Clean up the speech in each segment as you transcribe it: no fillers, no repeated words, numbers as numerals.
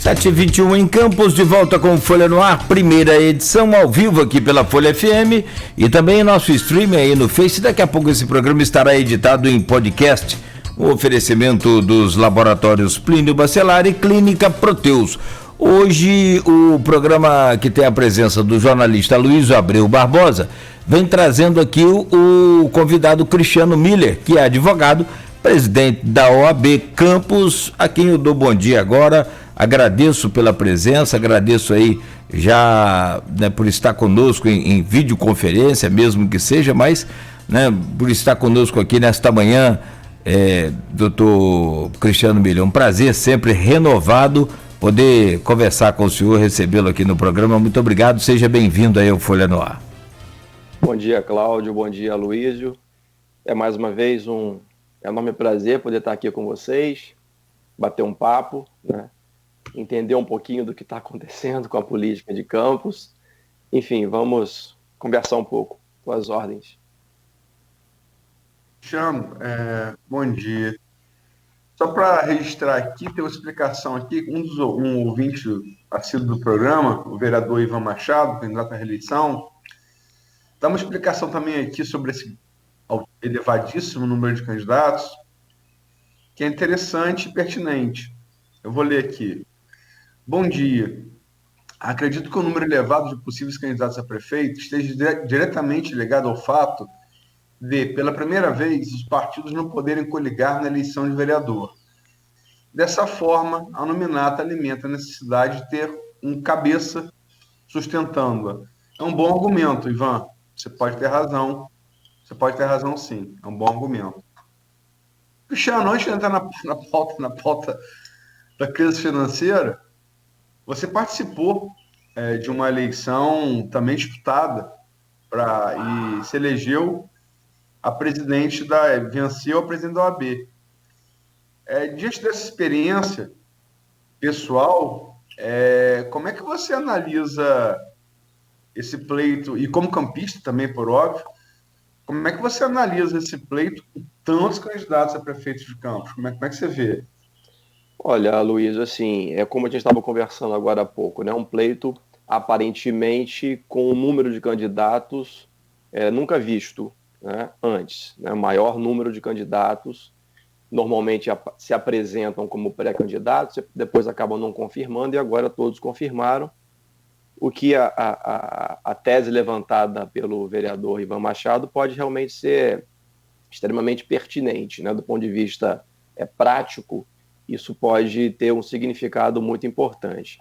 7h21 em Campos, de volta com Folha no Ar, primeira edição ao vivo aqui pela Folha FM e também nosso stream aí no Face. Daqui a pouco esse programa estará editado em podcast, o oferecimento dos laboratórios Plínio Bacelar e Clínica Proteus. Hoje o programa, que tem a presença do jornalista Luiz Abreu Barbosa, vem trazendo aqui o convidado Cristiano Miller, que é advogado, presidente da OAB Campos, a quem eu dou bom dia agora. Agradeço pela presença, agradeço aí já, né, por estar conosco em videoconferência, mesmo que seja, mas, né, por estar conosco aqui nesta manhã, doutor Cristiano Miller. Um prazer sempre renovado poder conversar com o senhor, recebê-lo aqui no programa. Muito obrigado, seja bem-vindo aí ao Folha no Ar. Bom dia, Cláudio, bom dia, Aloísio. É mais uma vez um enorme prazer poder estar aqui com vocês, bater um papo, né? Entender um pouquinho do que está acontecendo com a política de Campos. Enfim, vamos conversar um pouco com as ordens. Cristiano, bom dia. Só para registrar aqui, tem uma explicação aqui, um ouvinte assíduo do programa, o vereador Ivan Machado, candidato à reeleição, dá uma explicação também aqui sobre esse elevadíssimo número de candidatos, que é interessante e pertinente. Eu vou ler aqui. Bom dia. Acredito que o número elevado de possíveis candidatos a prefeito esteja diretamente ligado ao fato de, pela primeira vez, os partidos não poderem coligar na eleição de vereador. Dessa forma, a nominata alimenta a necessidade de ter um cabeça sustentando-a. É um bom argumento, Ivan. Você pode ter razão. Você pode ter razão, sim. É um bom argumento. Cristiano, antes de entrar na pauta da crise financeira, você participou de uma eleição também disputada e se elegeu venceu a presidente da OAB. Diante dessa experiência pessoal, como é que você analisa esse pleito, e como campista também, por óbvio, como é que você analisa esse pleito com tantos candidatos a prefeito de Campos? Como é que você vê? Olha, Luiz, assim, é como a gente estava conversando agora há pouco, né? Um pleito aparentemente com um número de candidatos nunca visto, né, antes, né? O maior número de candidatos normalmente se apresentam como pré-candidatos, depois acabam não confirmando, e agora todos confirmaram, o que a tese levantada pelo vereador Ivan Machado pode realmente ser extremamente pertinente, né? Do ponto de vista prático, isso pode ter um significado muito importante.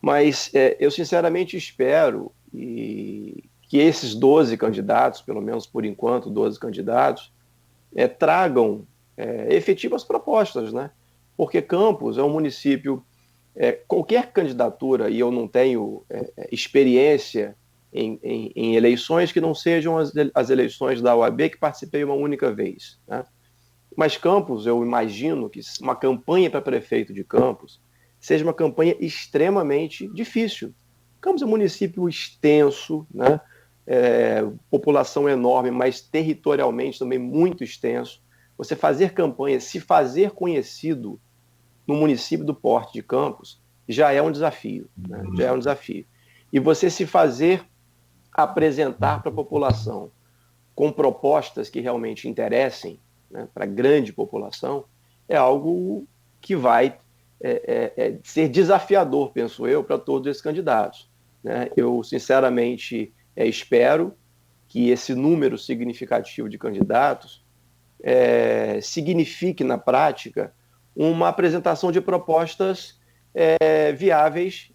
Mas eu sinceramente espero que esses 12 candidatos, pelo menos por enquanto 12 candidatos, tragam efetivas propostas, né? Porque Campos é um município, qualquer candidatura, e eu não tenho experiência em eleições que não sejam as eleições da OAB, que participei uma única vez, né? Mas Campos, eu imagino que uma campanha para prefeito de Campos seja uma campanha extremamente difícil. Campos é um município extenso, né? População enorme, mas territorialmente também muito extenso. Você fazer campanha, se fazer conhecido no município do porte de Campos, já é um desafio, né? Já é um desafio. E você se fazer apresentar para a população com propostas que realmente interessem, né, para a grande população, é algo que vai ser desafiador, penso eu, para todos esses candidatos, né? Eu, sinceramente, espero que esse número significativo de candidatos signifique, na prática, uma apresentação de propostas viáveis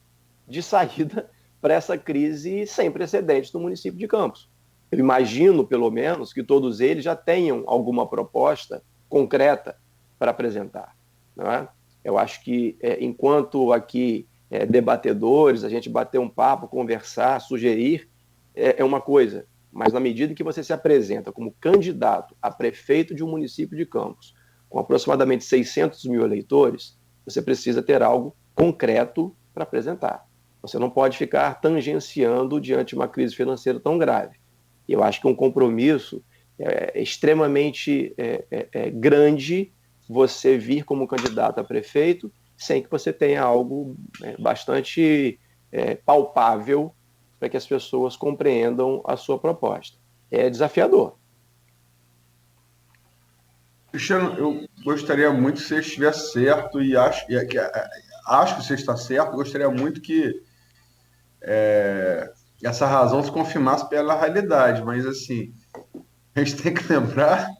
de saída para essa crise sem precedentes no município de Campos. Eu imagino, pelo menos, que todos eles já tenham alguma proposta concreta para apresentar, não é? Eu acho que, enquanto aqui debatedores, a gente bater um papo, conversar, sugerir, é uma coisa, mas na medida que você se apresenta como candidato a prefeito de um município de Campos, com aproximadamente 600 mil eleitores, você precisa ter algo concreto para apresentar. Você não pode ficar tangenciando diante de uma crise financeira tão grave. E eu acho que um compromisso extremamente grande você vir como candidato a prefeito sem que você tenha algo bastante palpável para que as pessoas compreendam a sua proposta. É desafiador. Cristiano, eu gostaria muito que você estivesse certo e acho que você está certo. Gostaria muito que essa razão se confirmasse pela realidade, mas assim, a gente tem que lembrar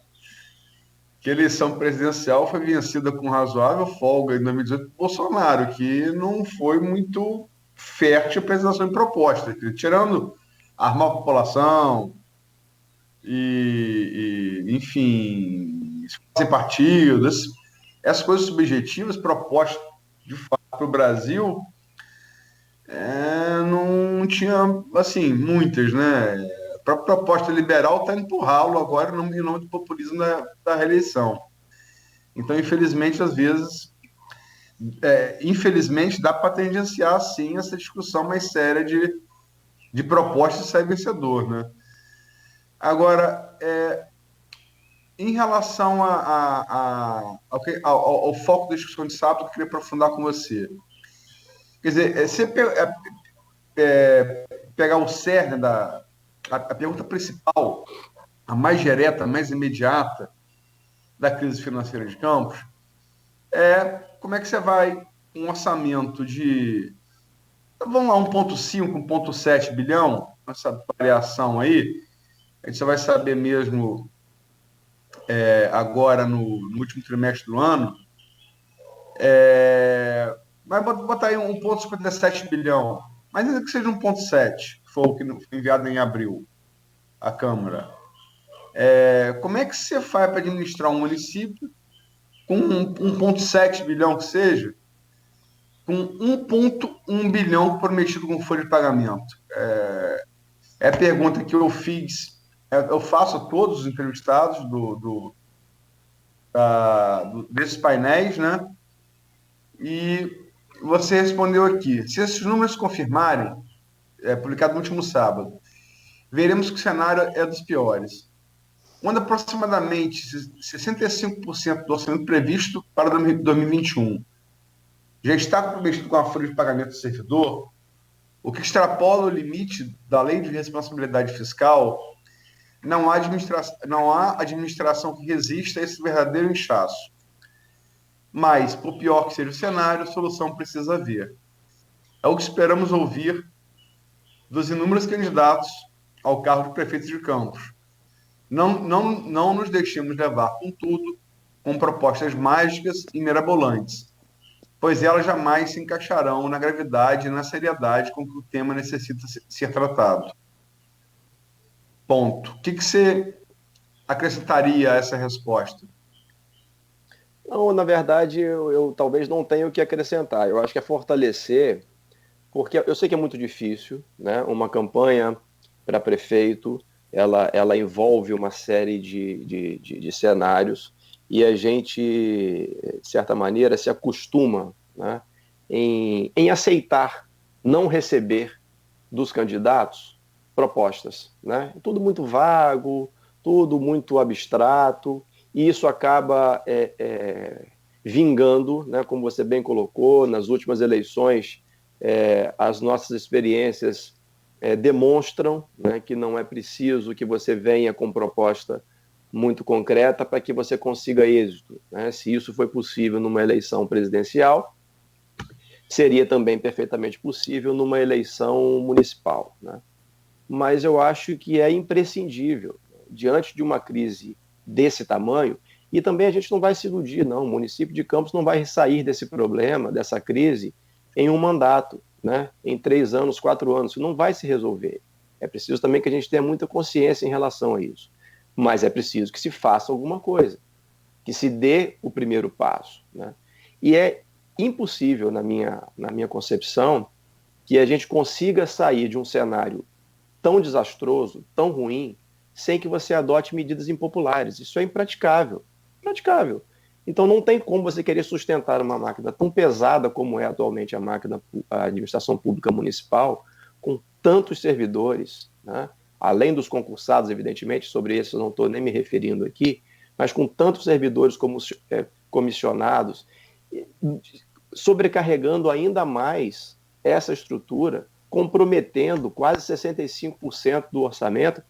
que a eleição presidencial foi vencida com razoável folga em 2018 por Bolsonaro, que não foi muito fértil a apresentação de propostas, tirando armar a população enfim, sem partidos, essas coisas subjetivas propostas de fato para o Brasil, não tinha, assim, muitas, né? A própria proposta liberal está indo por ralo agora em nome do populismo da reeleição. Então, infelizmente, às vezes, dá para tangenciar, sim, essa discussão mais séria de propostas de sair vencedor, né? Agora, em relação ao foco da discussão de sábado, eu queria aprofundar com você. Quer dizer, você pegar o cerne a pergunta principal, a mais direta, a mais imediata da crise financeira de Campos, como é que você vai um orçamento de, vamos lá, 1,5, 1,7 bilhão, essa variação aí, a gente só vai saber mesmo agora no último trimestre do ano, vai botar aí 1,57 bilhão, mas ainda que seja 1,7, que foi o que foi enviado em abril à Câmara. Como é que você faz para administrar um município com 1,7 bilhão que seja, com 1,1 bilhão prometido com folha de pagamento? É a pergunta que eu fiz, eu faço a todos os entrevistados desses painéis, né? E você respondeu aqui. Se esses números se confirmarem, publicado no último sábado, veremos que o cenário é dos piores. Quando aproximadamente 65% do orçamento previsto para 2021 já está comprometido com a folha de pagamento do servidor, o que extrapola o limite da lei de responsabilidade fiscal, não há administração que resista a esse verdadeiro inchaço. Mas, por pior que seja o cenário, a solução precisa haver. É o que esperamos ouvir dos inúmeros candidatos ao cargo de prefeito de Campos. Não nos deixemos levar, contudo, com propostas mágicas e mirabolantes, pois elas jamais se encaixarão na gravidade e na seriedade com que o tema necessita ser tratado. Ponto. O que você acrescentaria a essa resposta? Não, na verdade, eu talvez não tenha o que acrescentar. Eu acho que é fortalecer, porque eu sei que é muito difícil, né? Uma campanha para prefeito, ela envolve uma série de cenários e a gente, de certa maneira, se acostuma, né, em aceitar não receber dos candidatos propostas, né? Tudo muito vago, tudo muito abstrato, e isso acaba vingando, né, como você bem colocou, nas últimas eleições, as nossas experiências demonstram, né, que não é preciso que você venha com proposta muito concreta para que você consiga êxito, né? Se isso foi possível numa eleição presidencial, seria também perfeitamente possível numa eleição municipal, né? Mas eu acho que é imprescindível, diante de uma crise desse tamanho, e também a gente não vai se iludir, não, o município de Campos não vai sair desse problema, dessa crise, em um mandato, né? Em 3 anos, 4 anos, isso não vai se resolver. É preciso também que a gente tenha muita consciência em relação a isso. Mas é preciso que se faça alguma coisa, que se dê o primeiro passo, né? E é impossível, na minha concepção, que a gente consiga sair de um cenário tão desastroso, tão ruim, sem que você adote medidas impopulares. Isso é impraticável. Impraticável. Então não tem como você querer sustentar uma máquina tão pesada como é atualmente a administração pública municipal, com tantos servidores, né? Além dos concursados, evidentemente, sobre esses eu não estou nem me referindo aqui, mas com tantos servidores como comissionados, sobrecarregando ainda mais essa estrutura, comprometendo quase 65% do orçamento.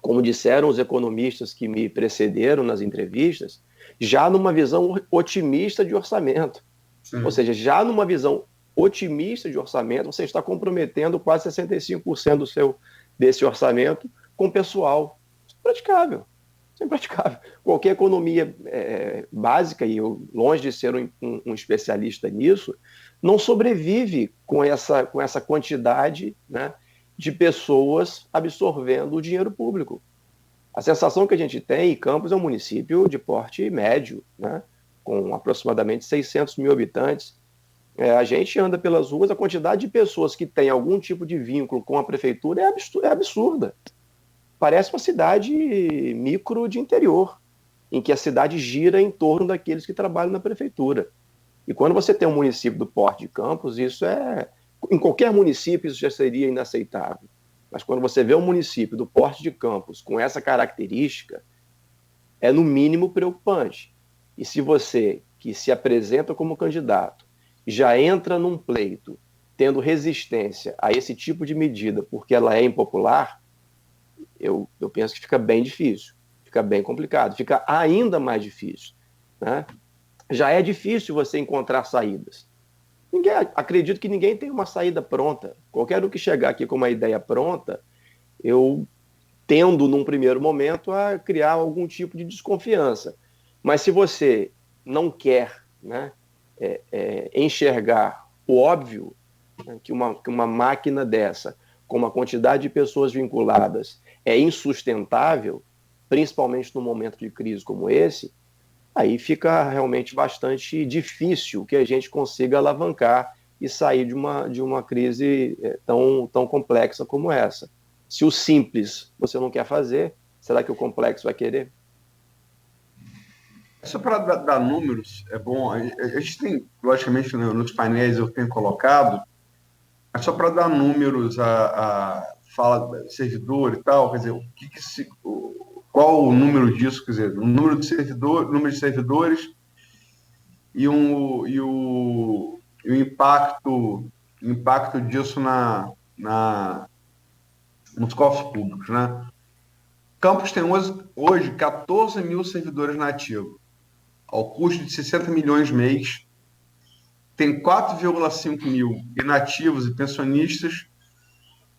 Como disseram os economistas que me precederam nas entrevistas, já numa visão otimista de orçamento. Sim. Ou seja, já numa visão otimista de orçamento, você está comprometendo quase 65% desse orçamento com pessoal. Isso é impraticável. Isso é impraticável. Qualquer economia básica, e eu, longe de ser um especialista nisso, não sobrevive com essa quantidade, né, de pessoas absorvendo o dinheiro público. A sensação que a gente tem, e Campos é um município de porte médio, né, com aproximadamente 600 mil habitantes. A gente anda pelas ruas, a quantidade de pessoas que tem algum tipo de vínculo com a prefeitura é absurda. Parece uma cidade micro de interior, em que a cidade gira em torno daqueles que trabalham na prefeitura. E quando você tem um município do porte de Campos, isso em qualquer município isso já seria inaceitável. Mas quando você vê um município do porte de Campos com essa característica, é no mínimo preocupante. E se você, que se apresenta como candidato, já entra num pleito tendo resistência a esse tipo de medida porque ela é impopular, eu penso que fica bem difícil, fica bem complicado, fica ainda mais difícil, né? Já é difícil você encontrar saídas. Acredito que ninguém tem uma saída pronta. Qualquer um que chegar aqui com uma ideia pronta, eu tendo, num primeiro momento, a criar algum tipo de desconfiança. Mas se você não quer, né, enxergar o óbvio, né, que uma máquina dessa, com uma quantidade de pessoas vinculadas, é insustentável, principalmente num momento de crise como esse, aí fica realmente bastante difícil que a gente consiga alavancar e sair de uma crise tão complexa como essa. Se o simples você não quer fazer, será que o complexo vai querer? Só para dar números, é bom. A gente tem, logicamente, nos painéis eu tenho colocado, mas só para dar números, a fala servidor e tal, quer dizer, qual o número disso, quer dizer, o número de servidores e o impacto disso nos cofres públicos, né? Campos tem hoje 14 mil servidores nativos, ao custo de 60 milhões mês. Tem 4,5 mil inativos e pensionistas,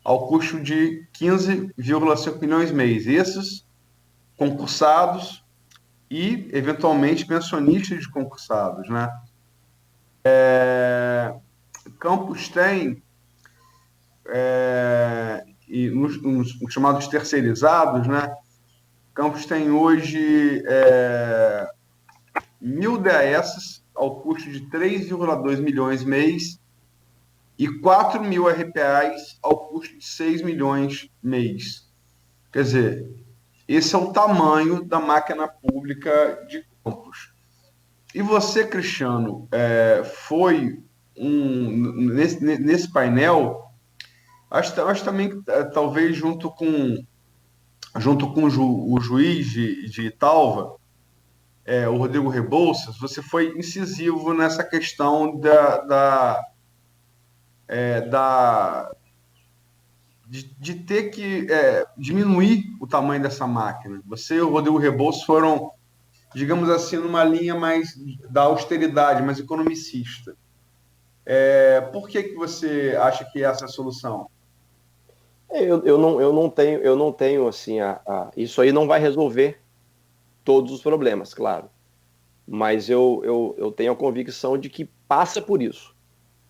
ao custo de 15,5 milhões mês. Esses concursados e, eventualmente, pensionistas de concursados, né? Campos tem, e nos chamados terceirizados, né? Campos tem hoje 1.000 DAS ao custo de 3,2 milhões mês e 4 mil RPAs ao custo de 6 milhões mês. Quer dizer, esse é o tamanho da máquina pública de Campos. E você, Cristiano, foi nesse painel, acho também, talvez junto com o juiz de Italva, o Rodrigo Rebouças, você foi incisivo nessa questão de ter que diminuir o tamanho dessa máquina. Você e o Rodrigo Rebouças foram, digamos assim, numa linha mais da austeridade, mais economicista. Por que você acha que essa é a solução? Eu não tenho assim, isso aí não vai resolver todos os problemas, claro. Mas eu tenho a convicção de que passa por isso.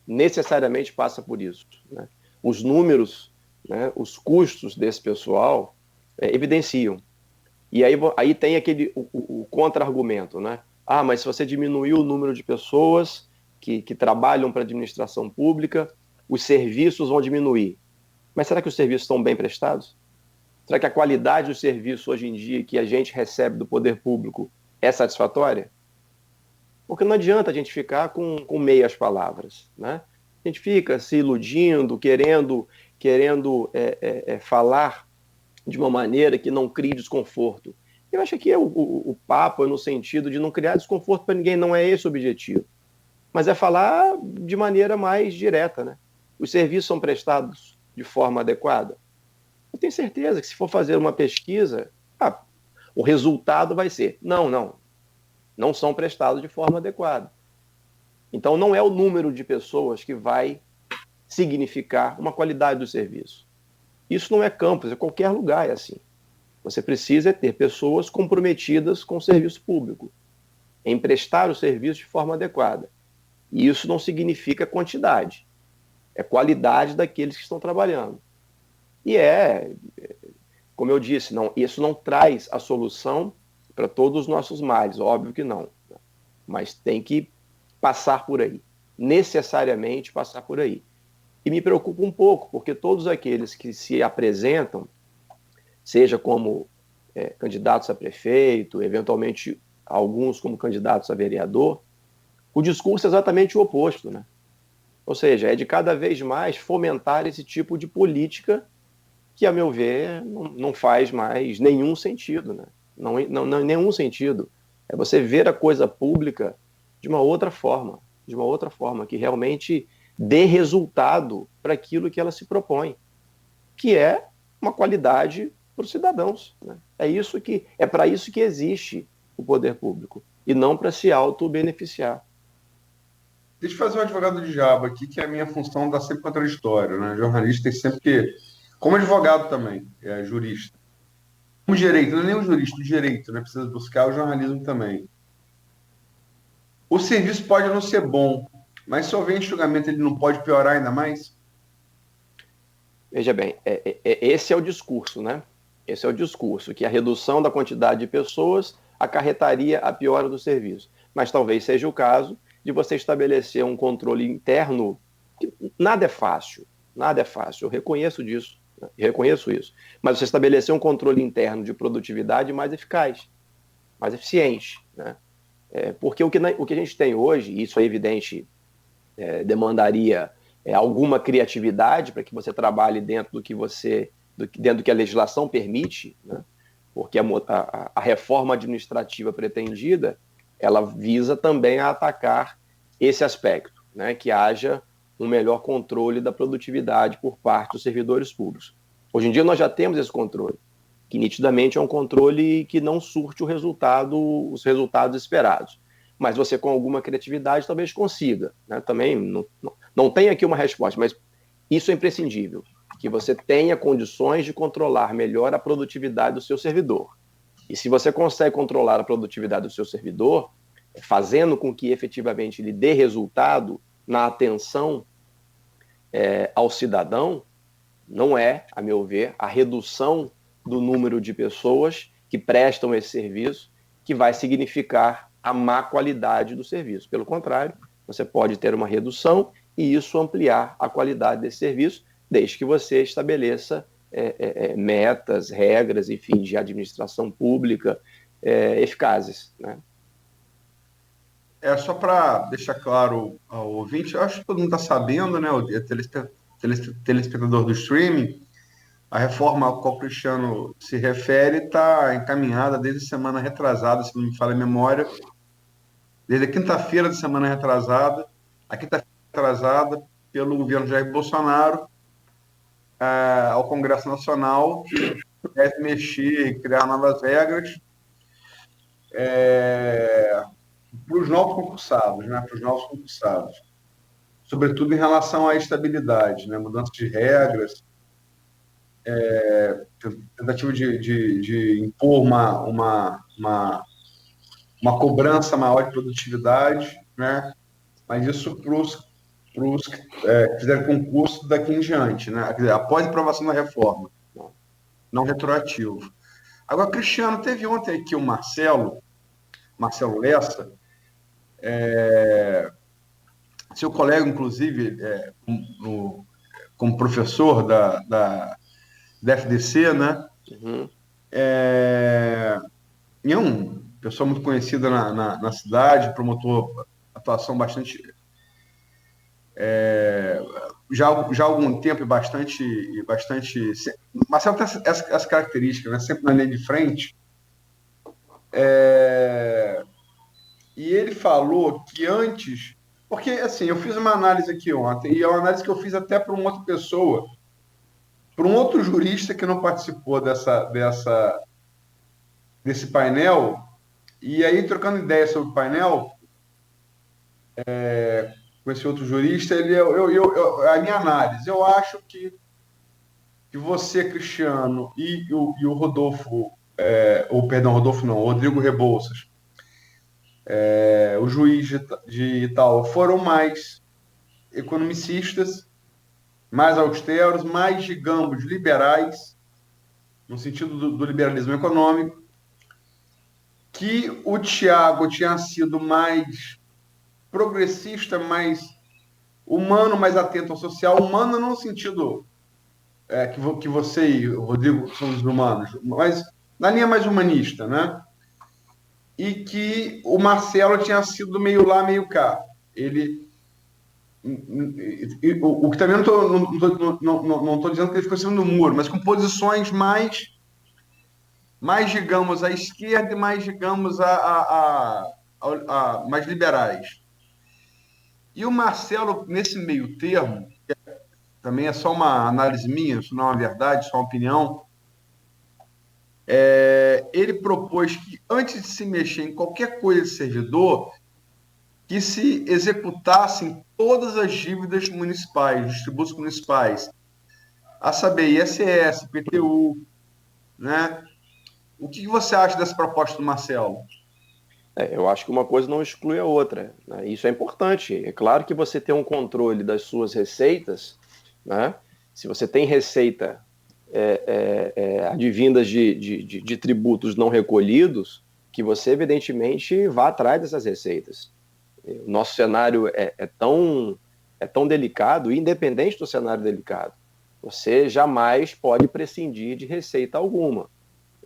Necessariamente passa por isso, né? Os números, né, os custos desse pessoal evidenciam. E aí tem o contra-argumento, né? Mas se você diminuir o número de pessoas que trabalham para a administração pública, os serviços vão diminuir. Mas será que os serviços estão bem prestados? Será que a qualidade do serviço hoje em dia que a gente recebe do poder público é satisfatória? Porque não adianta a gente ficar com meias palavras, né? A gente fica se iludindo, querendo falar de uma maneira que não crie desconforto. Eu acho que o papo é no sentido de não criar desconforto para ninguém, não é esse o objetivo. mas é falar de maneira mais direta, né? Os serviços são prestados de forma adequada? Eu tenho certeza que se for fazer uma pesquisa, o resultado vai ser, não são prestados de forma adequada. Então, não é o número de pessoas que vai significar uma qualidade do serviço. Isso não é campus, é qualquer lugar, é assim. Você precisa ter pessoas comprometidas com o serviço público, em prestar o serviço de forma adequada. E isso não significa quantidade, é qualidade daqueles que estão trabalhando. E como eu disse, isso não traz a solução para todos os nossos males, óbvio que não. Mas tem que passar por aí, necessariamente passar por aí. E me preocupa um pouco, porque todos aqueles que se apresentam, seja como candidatos a prefeito, eventualmente alguns como candidatos a vereador, o discurso é exatamente o oposto, né? Ou seja, é de cada vez mais fomentar esse tipo de política que, a meu ver, não faz mais nenhum sentido, né? Não, nenhum sentido. É você ver a coisa pública de uma outra forma, que realmente dê resultado para aquilo que ela se propõe, que é uma qualidade para os cidadãos, né? É para isso que existe o poder público, e não para se auto-beneficiar. Deixa eu fazer um advogado do diabo aqui, que é a minha função dá sempre contraditório, né? Jornalista tem sempre que... Como advogado também, jurista. Como direito, não é nem o jurista, o direito, né? Precisa buscar o jornalismo também. O serviço pode não ser bom, mas se houver enxugamento, ele não pode piorar ainda mais? Veja bem, esse é o discurso, né? Esse é o discurso, que a redução da quantidade de pessoas acarretaria a piora do serviço. Mas talvez seja o caso de você estabelecer um controle interno, que nada é fácil, eu reconheço disso, né? Reconheço isso. Mas você estabelecer um controle interno de produtividade mais eficaz, mais eficiente, né? Porque o que a gente tem hoje, isso é evidente, demandaria alguma criatividade para que você trabalhe dentro do que a legislação permite, né? Porque a reforma administrativa pretendida, ela visa também a atacar esse aspecto, né? Que haja um melhor controle da produtividade por parte dos servidores públicos. Hoje em dia nós já temos esse controle, que nitidamente é um controle que não surte os resultados esperados. Mas você, com alguma criatividade, talvez consiga, né? Também não tem aqui uma resposta, mas isso é imprescindível, que você tenha condições de controlar melhor a produtividade do seu servidor. E se você consegue controlar a produtividade do seu servidor, fazendo com que efetivamente ele dê resultado na atenção ao cidadão, não é, a meu ver, a redução do número de pessoas que prestam esse serviço que vai significar a má qualidade do serviço. Pelo contrário, você pode ter uma redução e isso ampliar a qualidade desse serviço, desde que você estabeleça metas, regras, enfim, de administração pública eficazes, né? Só para deixar claro ao ouvinte, eu acho que todo mundo está sabendo, né, o telespectador do streaming, a reforma ao qual o Cristiano se refere está encaminhada desde a semana retrasada, se não me falha a memória, desde a quinta-feira da semana retrasada, pelo governo Jair Bolsonaro, ao Congresso Nacional, que deve mexer e criar novas regras para os novos concursados, né? Sobretudo em relação à estabilidade, né? Mudança de regras, tentativa de impor uma cobrança maior de produtividade, né? Mas isso para os que fizeram concurso daqui em diante, né? Quer dizer, após a aprovação da reforma, não retroativo. Agora, Cristiano, teve ontem aqui o Marcelo Lessa, seu colega, inclusive, como professor da FDC, né? Uhum. E é uma pessoa muito conhecida na cidade, promotor, atuação bastante... já há algum tempo e bastante... Marcelo tem essa característica, né? Sempre na linha de frente. E ele falou que antes Porque, assim, eu fiz uma análise aqui ontem, e é uma análise que eu fiz até para uma outra pessoa, para um outro jurista que não participou desse painel, e aí, trocando ideias sobre o painel, com esse outro jurista, a minha análise, eu acho que você, Cristiano, e o Rodolfo, Rodolfo não, o Rodrigo Rebouças, o juiz de Itaú, foram mais economicistas, mais austeros, mais, digamos, liberais, no sentido do liberalismo econômico, que o Tiago tinha sido mais progressista, mais humano, mais atento ao social, humano não no sentido que você e o Rodrigo são os humanos, mas na linha mais humanista, né? E que o Marcelo tinha sido meio lá, meio cá. Ele o que também não estou dizendo que ele ficou em cima do muro, mas com posições mais digamos, à esquerda e mais, digamos, mais liberais. E o Marcelo, nesse meio termo, também é só uma análise minha, isso não é uma verdade, só uma opinião, ele propôs que, antes de se mexer em qualquer coisa de servidor, que se executassem todas as dívidas municipais, dos tributos municipais, a saber, ISS, IPTU, né? O que você acha dessa proposta do Marcelo? Eu acho que uma coisa não exclui a outra, né? Isso é importante. É claro que você tem um controle das suas receitas, né? Se você tem receita advindas de tributos não recolhidos, que você, evidentemente, vá atrás dessas receitas. O nosso cenário é tão delicado, independente do cenário delicado. Você jamais pode prescindir de receita alguma.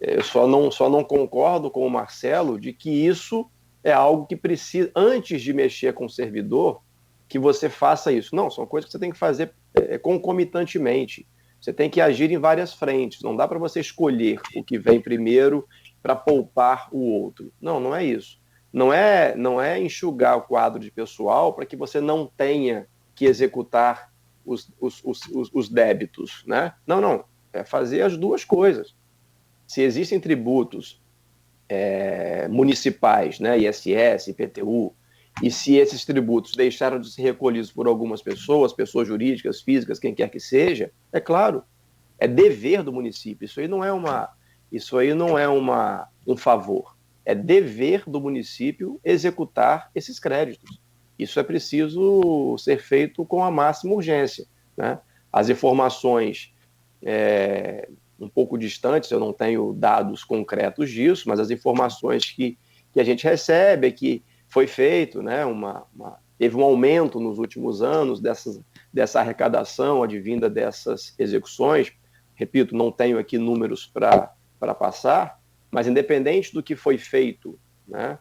Eu só não concordo com o Marcelo de que isso é algo que precisa, antes de mexer com o servidor, que você faça isso. Não, são coisas que você tem que fazer concomitantemente. Você tem que agir em várias frentes. Não dá para você escolher o que vem primeiro para poupar o outro. Não, não é isso. Não é enxugar o quadro de pessoal para que você não tenha que executar os débitos, né? Não. É fazer as duas coisas. Se existem tributos municipais, né, ISS, IPTU, e se esses tributos deixaram de ser recolhidos por algumas pessoas jurídicas, físicas, quem quer que seja, é claro, é dever do município. Isso aí não é um favor. É dever do município executar esses créditos. Isso é preciso ser feito com a máxima urgência, né? As informações um pouco distantes, eu não tenho dados concretos disso, mas as informações que a gente recebe é que foi feito, né, teve um aumento nos últimos anos dessa arrecadação advinda dessas execuções. Repito, não tenho aqui números para passar, mas independente do que foi feito, né,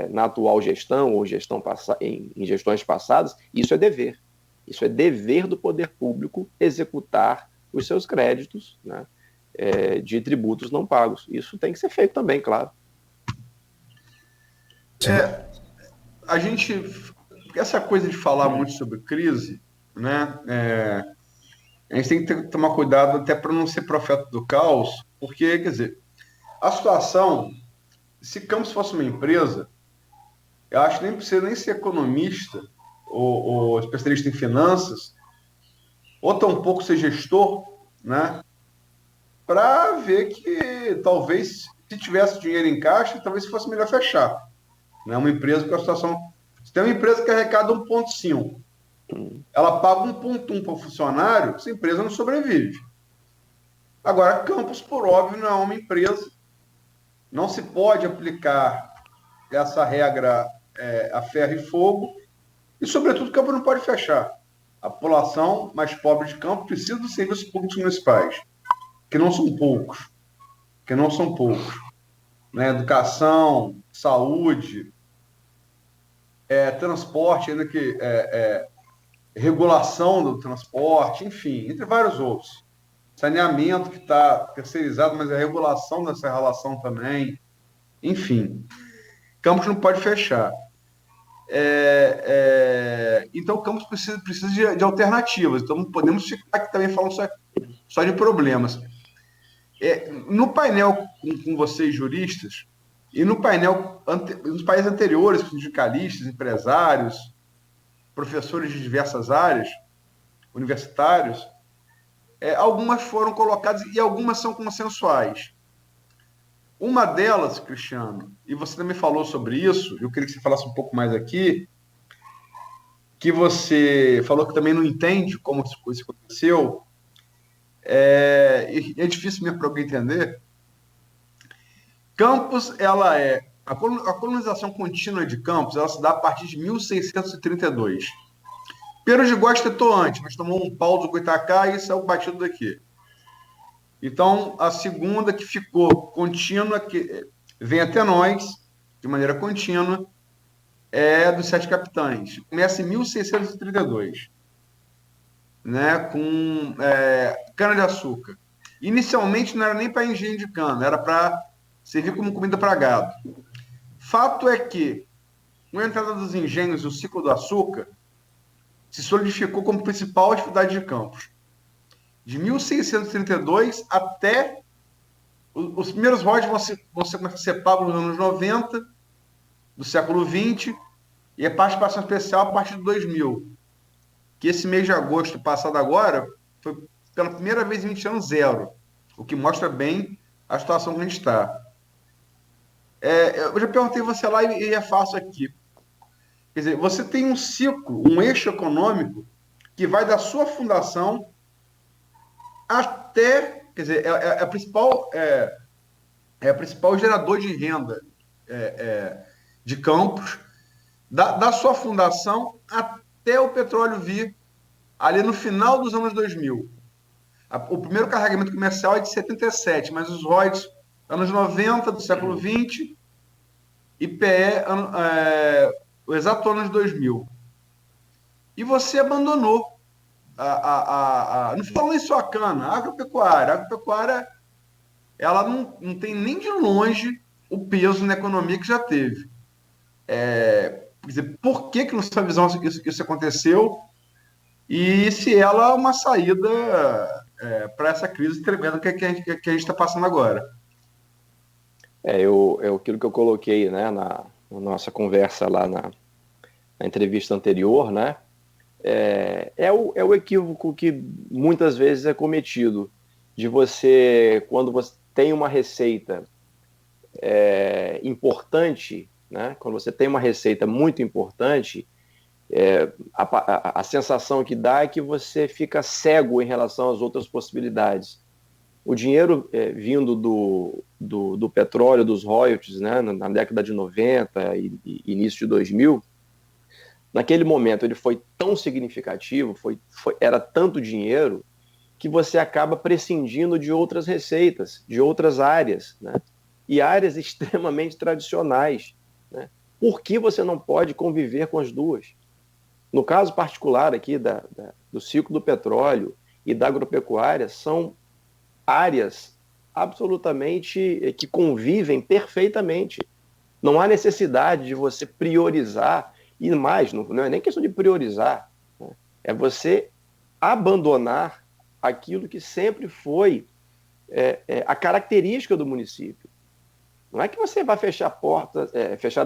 na atual gestão ou em gestões passadas, isso é dever. Isso é dever do poder público executar os seus créditos, né, de tributos não pagos. Isso tem que ser feito também, claro. Essa coisa de falar muito sobre crise, né, a gente tem que tomar cuidado até para não ser profeta do caos, porque, quer dizer, a situação, se Campos fosse uma empresa, eu acho que nem precisa nem ser economista ou especialista em finanças, ou tampouco ser gestor, né, para ver que talvez, se tivesse dinheiro em caixa, talvez fosse melhor fechar. Né? Uma empresa com a situação... Se tem uma empresa que arrecada 1,5, ela paga 1,1 para o funcionário, essa empresa não sobrevive. Agora, Campos, por óbvio, não é uma empresa. Não se pode aplicar essa regra a ferro e fogo. E, sobretudo, Campos não pode fechar. A população mais pobre de Campos precisa dos serviços públicos municipais, que não são poucos. Né? Educação, saúde, transporte, ainda que regulação do transporte, enfim, entre vários outros. Saneamento que está terceirizado, mas a regulação dessa relação também. Enfim, Campos não pode fechar. Então, o campus precisa de alternativas. Então, não podemos ficar aqui também falando só de problemas. No painel com vocês, juristas, e no painel nos países anteriores, com sindicalistas, empresários, professores de diversas áreas, universitários, algumas foram colocadas e algumas são consensuais. Uma delas, Cristiano, e você também falou sobre isso, eu queria que você falasse um pouco mais aqui, que você falou que também não entende como isso aconteceu, é difícil mesmo para alguém entender. Campos, a colonização contínua de Campos, ela se dá a partir de 1632. Pedro de Góes tentou antes, mas tomou um pau do Goitacá e saiu batido daqui. Então, a segunda que ficou contínua, que vem até nós, de maneira contínua, é dos Sete Capitães. Começa em 1632, né, com cana-de-açúcar. Inicialmente não era nem para engenho de cana, era para servir como comida para gado. Fato é que, com a entrada dos engenhos e o ciclo do açúcar, se solidificou como principal atividade de Campos. De 1632 até os primeiros royalties vão ser pagos nos anos 90 do século XX e a participação especial a partir de 2000. Que esse mês de agosto passado agora foi pela primeira vez em 20 anos zero, o que mostra bem a situação que a gente está. Eu já perguntei você lá e é fácil aqui. Quer dizer, você tem um ciclo, um eixo econômico que vai da sua fundação até, quer dizer, é a principal gerador de renda de Campos, da sua fundação até o petróleo vir ali no final dos anos 2000. O primeiro carregamento comercial é de 77, mas os royalties, anos 90 do século 20, e PE, o exato ano de 2000. E você abandonou não falou nem só a cana, a agropecuária, ela não tem nem de longe o peso na economia que já teve. Quer dizer, por que na sua visão isso aconteceu? E se ela é uma saída para essa crise tremenda que a gente está passando agora? Aquilo que eu coloquei, né, na nossa conversa lá na entrevista anterior, né? É o equívoco que muitas vezes é cometido, de você, quando você tem uma receita importante, né, quando você tem uma receita muito importante, a sensação que dá é que você fica cego em relação às outras possibilidades. O dinheiro vindo do petróleo, dos royalties, né, na década de 90 e início de 2000, naquele momento ele foi tão significativo, era tanto dinheiro, que você acaba prescindindo de outras receitas, de outras áreas, né? E áreas extremamente tradicionais, né? Por que você não pode conviver com as duas? No caso particular aqui do ciclo do petróleo e da agropecuária, são áreas absolutamente que convivem perfeitamente. Não há necessidade de você priorizar, e mais, não é nem questão de priorizar, né? É você abandonar aquilo que sempre foi a característica do município. Não é que você vai fechar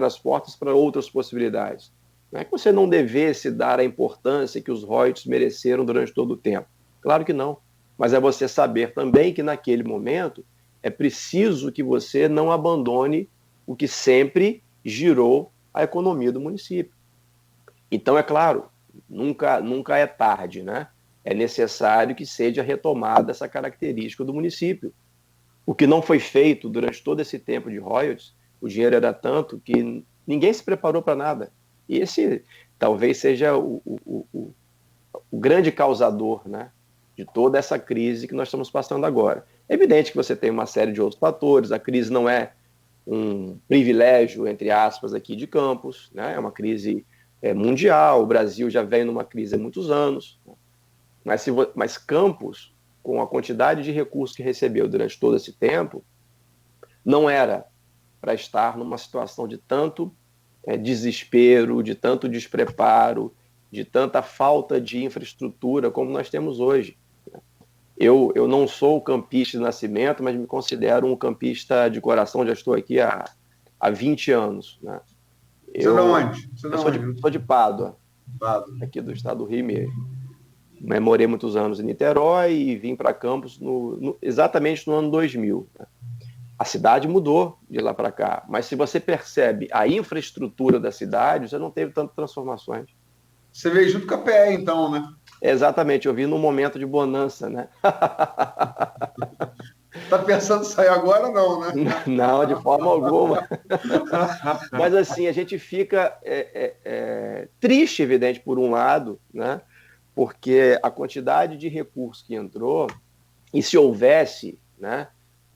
as portas para outras possibilidades. Não é que você não devesse dar a importância que os royalties mereceram durante todo o tempo. Claro que não. Mas é você saber também que naquele momento é preciso que você não abandone o que sempre girou a economia do município. Então, é claro, nunca é tarde, né? É necessário que seja retomada essa característica do município. O que não foi feito durante todo esse tempo de royalties, o dinheiro era tanto que ninguém se preparou para nada. E esse talvez seja o grande causador, né, de toda essa crise que nós estamos passando agora. É evidente que você tem uma série de outros fatores, a crise não é um privilégio, entre aspas, aqui de Campos, né? É uma crise mundial, o Brasil já vem numa crise há muitos anos, mas Campos, com a quantidade de recursos que recebeu durante todo esse tempo, não era para estar numa situação de tanto desespero, de tanto despreparo, de tanta falta de infraestrutura como nós temos hoje. Eu não sou campista de nascimento, mas me considero um campista de coração, já estou aqui há 20 anos. Né? Você é de onde? Eu sou de Pádua, aqui do estado do Rio mesmo. Morei muitos anos em Niterói e vim para Campos exatamente no ano 2000. Né? A cidade mudou de lá para cá, mas se você percebe a infraestrutura da cidade, você não teve tantas transformações. Você veio junto com a PE, então, né? Exatamente, eu vim num momento de bonança, né? Tá pensando em sair agora, não, né? Não, de forma alguma. Mas assim, a gente fica triste, evidente, por um lado, né? Porque a quantidade de recursos que entrou, e se houvesse, né,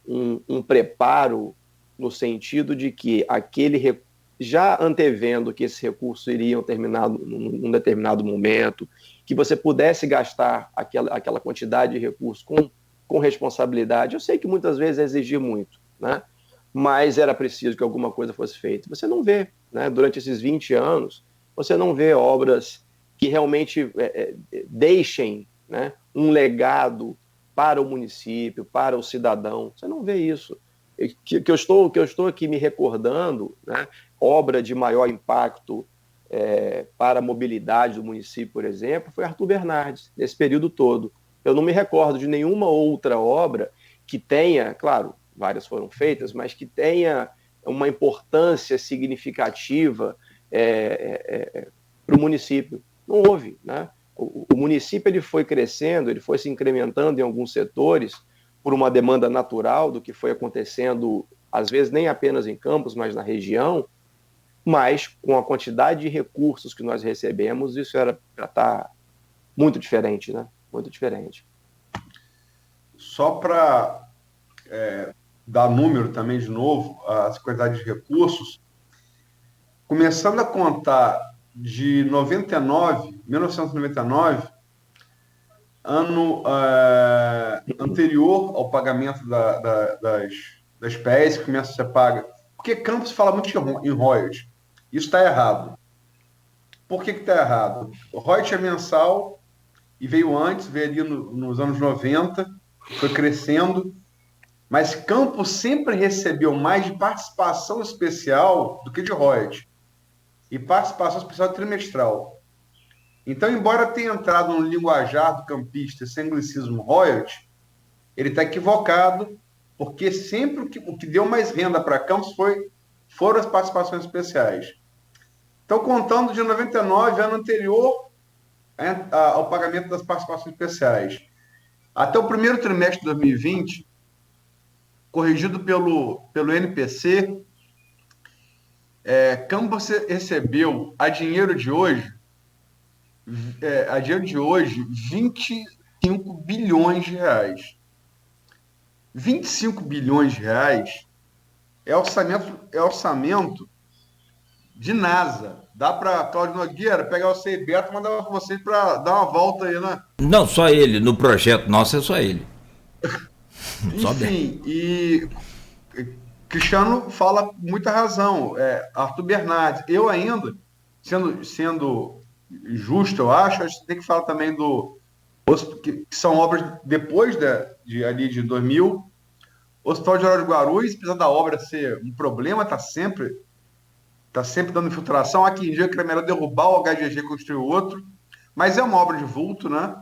um preparo no sentido de que já antevendo que esses recursos iriam terminar num determinado momento, que você pudesse gastar aquela quantidade de recursos com responsabilidade. Eu sei que muitas vezes é exigir muito, né? Mas era preciso que alguma coisa fosse feita. Você não vê, né? Durante esses 20 anos, você não vê obras que realmente deixem, né, um legado para o município, para o cidadão. Você não vê isso. Que eu estou aqui me recordando, né, obra de maior impacto para a mobilidade do município, por exemplo, foi Arthur Bernardes, nesse período todo. Eu não me recordo de nenhuma outra obra que tenha, claro, várias foram feitas, mas que tenha uma importância significativa para o município. Não houve, né? O município ele foi crescendo, ele foi se incrementando em alguns setores por uma demanda natural do que foi acontecendo, às vezes nem apenas em Campos, mas na região, mas com a quantidade de recursos que nós recebemos, isso já está muito diferente, né? Muito diferente. Só para dar número também de novo, as quantidades de recursos, começando a contar de 1999, ano anterior ao pagamento das PEs, que começa a ser paga. Porque Campos fala muito em royalties. Isso está errado. Por que está errado? O royalties é mensal e veio ali nos anos 90, foi crescendo, mas Campos sempre recebeu mais de participação especial do que de royalties. E participação especial trimestral. Então, embora tenha entrado no linguajar do campista sem anglicismo royalty, ele está equivocado, porque sempre o que deu mais renda para Campos foram as participações especiais. Então, contando de 99, ano anterior ao pagamento das participações especiais, até o primeiro trimestre de 2020, corrigido pelo NPC, Campos recebeu a dinheiro de hoje 25 bilhões de reais. 25 bilhões de reais é orçamento de NASA. Dá para Cláudio Nogueira pegar o Beto e mandar para vocês para dar uma volta aí, né? Não, só ele. No projeto nosso é só ele. Enfim, e Cristiano fala com muita razão. Arthur Bernardes. Eu ainda, sendo justo, eu acho, a gente tem que falar também que são obras depois ali de 2000. O Hospital Geral de Guarulhos, apesar da obra ser um problema, está sempre dando infiltração. Aqui em dia, que era melhor derrubar o HGG e construir outro. Mas é uma obra de vulto, né?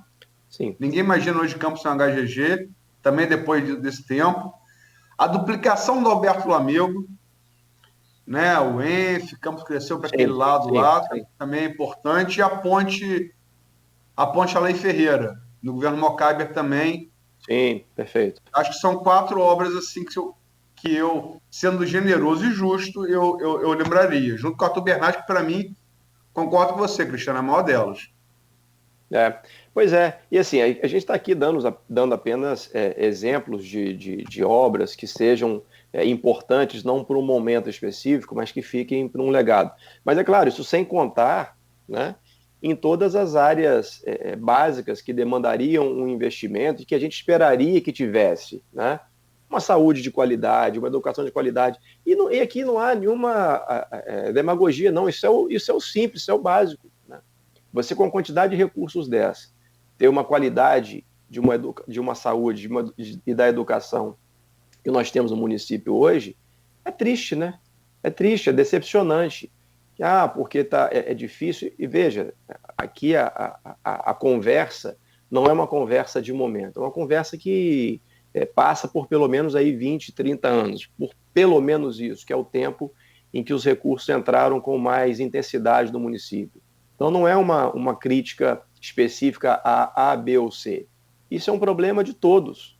Sim. Ninguém imagina hoje Campos sem HGG, também depois desse tempo. A duplicação do Alberto Lamego, né? O ENF, Campos cresceu para aquele lado lá, sim. Também é importante. E a ponte Alei Ferreira, no governo Mocáber também. Sim, perfeito. Acho que são 4 obras assim que eu, sendo generoso e justo, eu lembraria. Junto com a Arthur Bernardes, que para mim, concordo com você, Cristiano, é a maior delas. Pois é. E assim, a gente está aqui dando apenas exemplos de obras que sejam importantes, não por um momento específico, mas que fiquem para um legado. Mas é claro, isso sem contar, né, em todas as áreas básicas que demandariam um investimento e que a gente esperaria que tivesse, né? uma saúde de qualidade, uma educação de qualidade. E aqui não há nenhuma demagogia, não. Isso é o simples, isso é o básico, né? Você, com a quantidade de recursos dessa, ter uma qualidade de uma saúde e da educação que nós temos no município hoje, é triste, né? É triste, é decepcionante. Porque é difícil. E veja, aqui a conversa não é uma conversa de momento, é uma conversa que passa por pelo menos aí 20, 30 anos, por pelo menos isso, que é o tempo em que os recursos entraram com mais intensidade no município. Então não é uma crítica específica a A, B ou C. Isso é um problema de todos.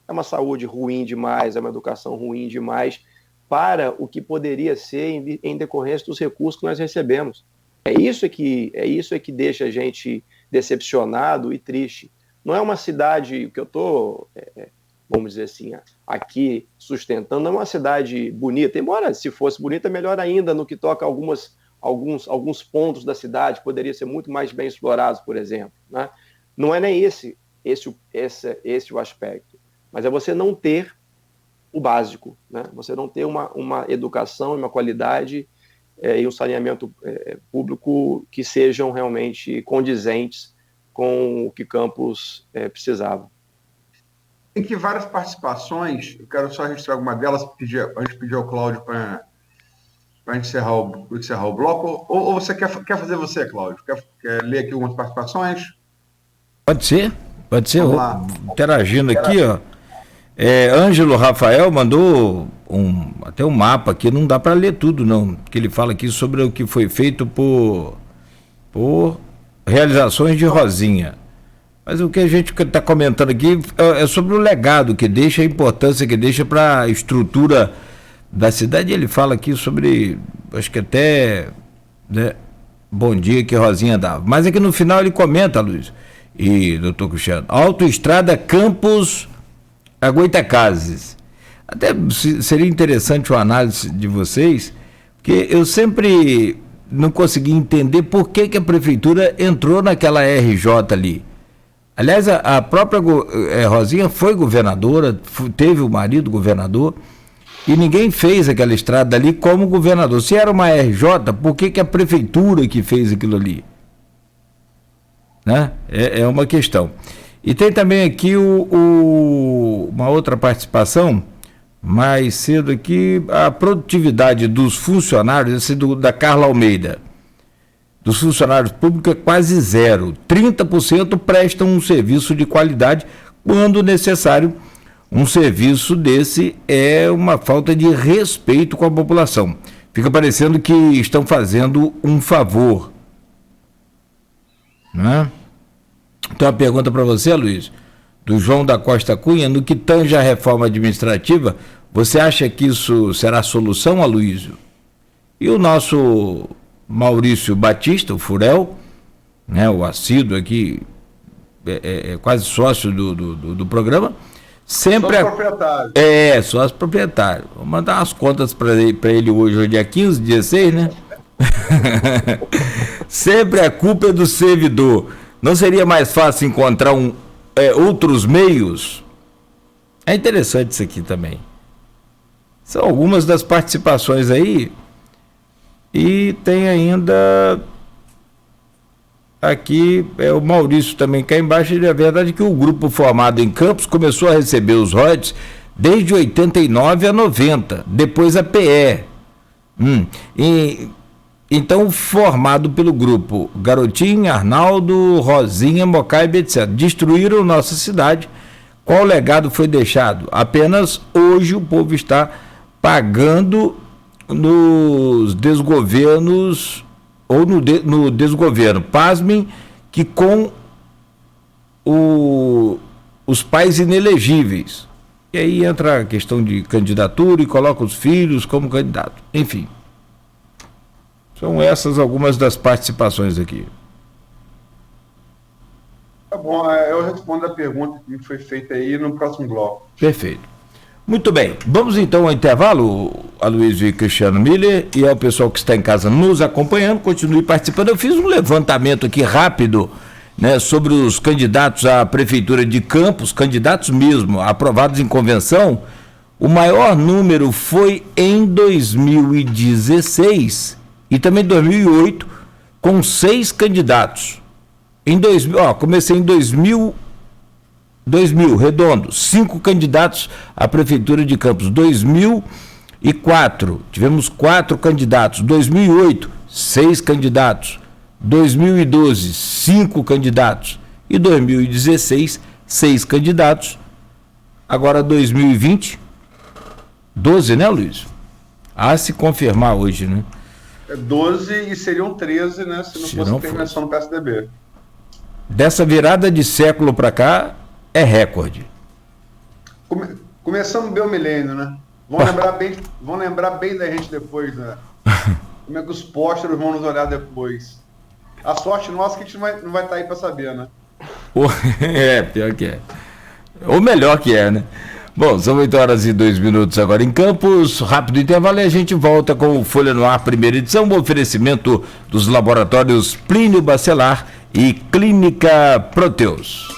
É uma saúde ruim demais, é uma educação ruim demais para o que poderia ser em decorrência dos recursos que nós recebemos. É isso que deixa a gente decepcionado e triste. Não é uma cidade que eu estou, vamos dizer assim, aqui sustentando, não é uma cidade bonita, embora se fosse bonita, melhor ainda no que toca a alguns pontos da cidade, poderia ser muito mais bem explorados, por exemplo, né? Não é nem esse o aspecto, mas é você não ter o básico, né? Você não ter uma educação e uma qualidade e um saneamento público que sejam realmente condizentes com o que Campos precisava. Tem que várias participações, eu quero só registrar alguma delas, a gente pediu ao Cláudio para encerrar o bloco, ou você quer fazer você, Cláudio? Quer ler aqui algumas participações? Pode ser. Interagindo aqui, ó. Ângelo Rafael mandou até um mapa aqui, não dá para ler tudo não, que ele fala aqui sobre o que foi feito por realizações de Rosinha. Mas o que a gente está comentando aqui é sobre o legado que deixa, a importância que deixa para a estrutura da cidade. Ele fala aqui sobre, acho que até, né, bom dia que Rosinha dava. Mas aqui no final ele comenta, Luiz e doutor Cristiano, autoestrada Campos a Goitacazes. Até seria interessante uma análise de vocês, porque eu sempre não consegui entender por que a prefeitura entrou naquela RJ ali. Aliás, a própria Rosinha foi governadora, teve o marido governador, e ninguém fez aquela estrada ali como governador. Se era uma RJ, por que a prefeitura que fez aquilo ali? Né? É uma questão. E tem também aqui uma outra participação, mais cedo aqui, a produtividade dos funcionários, da Carla Almeida, dos funcionários públicos é quase zero. 30% prestam um serviço de qualidade, quando necessário. Um serviço desse é uma falta de respeito com a população. Fica parecendo que estão fazendo um favor. Né? Então a pergunta para você, Luiz, do João da Costa Cunha, no que tange a reforma administrativa, você acha que isso será solução, Aloysio? E o nosso Maurício Batista, o Furel, né, o assíduo aqui, quase sócio do programa, sempre sócio proprietário. Sócio proprietário. Vou mandar umas contas para ele hoje, dia 15, 16, né? Sempre a culpa é do servidor. Não seria mais fácil encontrar outros meios? É interessante isso aqui também. São algumas das participações aí. E tem ainda aqui o Maurício também cá embaixo. É verdade que o grupo formado em Campos começou a receber os royalties desde 89 a 90, depois a PE. Então, formado pelo grupo Garotinho, Arnaldo, Rosinha, Mocaibe, etc. Destruíram nossa cidade. Qual legado foi deixado? Apenas hoje o povo está pagando nos desgovernos, ou no desgoverno. Pasmem que com os pais inelegíveis. E aí entra a questão de candidatura e coloca os filhos como candidato. Enfim. São essas algumas das participações aqui. Tá bom, eu respondo a pergunta que me foi feita aí no próximo bloco. Perfeito. Muito bem, vamos então ao intervalo, Aloysio e Cristiano Miller, e ao pessoal que está em casa nos acompanhando, continue participando. Eu fiz um levantamento aqui rápido, né, sobre os candidatos à Prefeitura de Campos, candidatos mesmo, aprovados em convenção, O maior número foi em 2016 e também 2008, com 6 candidatos. Em 2000, comecei em 2000, redondo, 5 candidatos à Prefeitura de Campos. 2004, tivemos 4 candidatos. 2008, 6 candidatos. 2012, 5 candidatos. E 2016, 6 candidatos. Agora 2020, 12, né, Luiz? A se confirmar hoje, né? 12 e seriam 13, né? Se não fosse intervenção no PSDB. Dessa virada de século para cá, é recorde. Começando bem o milênio, né? Vão lembrar bem da gente depois, né? Como é que os pósteros vão nos olhar depois. A sorte nossa é que a gente não vai estar aí para saber, né? Pior que é. Ou melhor que é, né? Bom, são 8h02 agora em Campos. Rápido intervalo e a gente volta com o Folha no Ar, primeira edição. Um oferecimento dos laboratórios Plínio Bacelar e Clínica Proteus.